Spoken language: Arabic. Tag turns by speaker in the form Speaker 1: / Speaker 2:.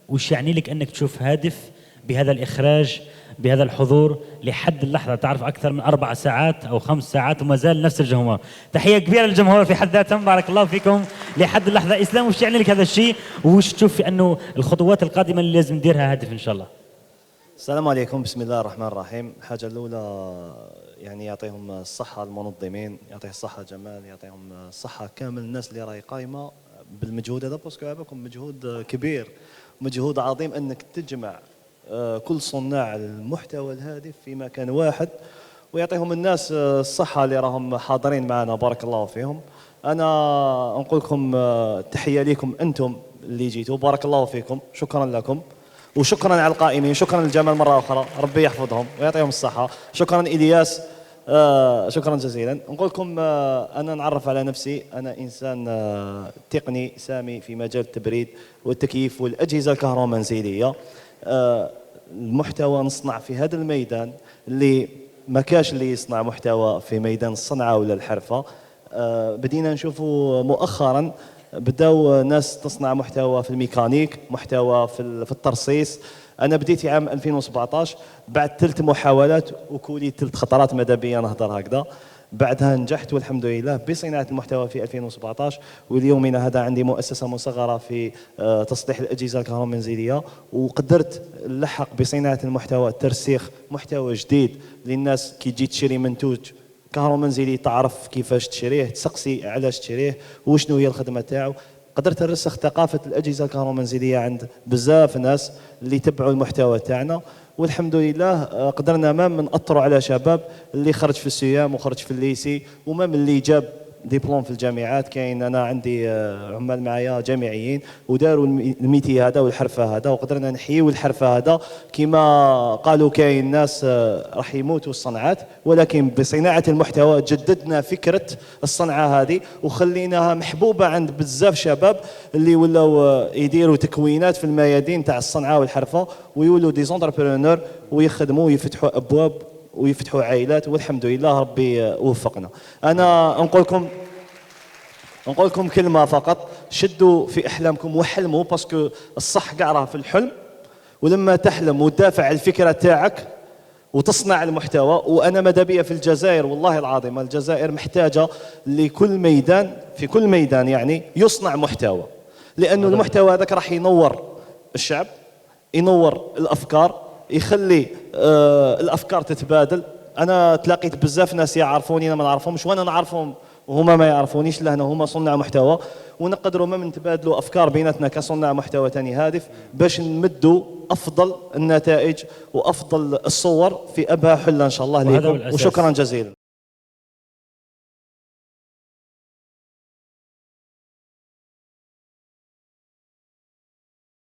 Speaker 1: وش يعني لك أنك تشوف هادف بهذا الإخراج بهذا الحضور لحد اللحظة؟ تعرف أكثر من 4 ساعات أو 5 ساعات وما زال نفس الجمهور. تحية كبيرة للجمهور في حد ذاتهم، بارك الله فيكم لحد اللحظة. إسلام، وش يعني لك هذا الشيء؟ وش تشوف في أنه الخطوات القادمة اللي لازم نديرها هدف إن شاء الله؟
Speaker 2: السلام عليكم، بسم الله الرحمن الرحيم. الحاجة الأولى يعني يعطيهم الصحة المنظمين، يعطيه الصحة جمال، يعطيهم الصحة كامل الناس اللي راهي قايمة بالمجهود هذا، باسكو هذاكم مجهود كبير، مجهود عظيم انك تجمع كل صناع المحتوى الهادف في مكان واحد، ويعطيهم الناس الصحة اللي راهم حاضرين معنا، بارك الله فيهم. أنا نقول لكم تحية لكم أنتم اللي جيتوا، بارك الله فيكم، شكرا لكم، وشكرا على القائمين، شكرا للجمال مرة أخرى، ربي يحفظهم ويعطيهم الصحة. شكرا إلياس، شكرا جزيلا. نقول لكم أنا نعرف على نفسي، أنا إنسان تقني سامي في مجال التبريد والتكييف والأجهزة الكهرومنزلية. المحتوى نصنع في هذا الميدان اللي ما كاش اللي يصنع محتوى في ميدان الصنعة ولا الحرفة. بدينا نشوفوا مؤخرا بداو ناس تصنع محتوى في الميكانيك، محتوى في الترصيص. انا بديت في عام 2017 بعد 3 محاولات وكولي 3 خطرات، ماذا بيا نهضر هكذا. بعدها نجحت والحمد لله بصناعه المحتوى في 2017، واليومنا هذا عندي مؤسسه مصغره في تصليح الاجهزه الكهرومنزليه، وقدرت نلحق بصناعه المحتوى، ترسيخ محتوى جديد للناس كي تجي تشري منتوج كهرومنزلي تعرف كيفاش تشريه، تسقسي علاش تشريه وشنو هي الخدمه تاعو. قدرت نرسخ ثقافه الاجهزه الكهرومنزليه عند بزاف ناس اللي يتبعوا المحتوى تاعنا، والحمد لله قدرنا مام نأثروا على شباب اللي خرج في السيام وخرج في الليسي، ومام اللي جاب دبلوم في الجامعات. كاين انا عندي عمال معايا جامعيين وداروا الميتي هذا والحرفه هذا، وقدرنا نحييو الحرفه هذا. كما قالوا كاين ناس راح يموتوا الصنعات، ولكن بصناعه المحتوى جددنا فكره الصنعه هذه وخليناها محبوبه عند بزاف شباب اللي ولاو يديروا تكوينات في الميادين تاع الصنعه والحرفه، ويولوا دي زونتربرونور ويخدموا ويفتحوا ابواب ويفتحوا عائلات، والحمد لله ربي وفقنا. انا نقول لكم كلمه فقط، شدوا في احلامكم وحلموا، باسكو الصح كاع راه في الحلم. ولما تحلم وتدافع عن الفكره تاعك وتصنع المحتوى، وانا ماذا بيا في الجزائر والله العظيم الجزائر محتاجه لكل ميدان، في كل ميدان يعني يصنع محتوى، لانه المحتوى هذاك راح ينور الشعب، ينور الافكار، يخلي الافكار تتبادل. انا تلاقيت بزاف ناس يعرفوني انا ما نعرفهمش، وانا نعرفهم وهما ما يعرفونيش، لهنا هما صناع محتوى، ونقدروا ما نتبادلوا افكار بيناتنا كصناع محتوى ثاني هادف باش نمدوا افضل النتائج وافضل الصور في ابهى حله ان شاء الله لكم، وشكرا جزيلا.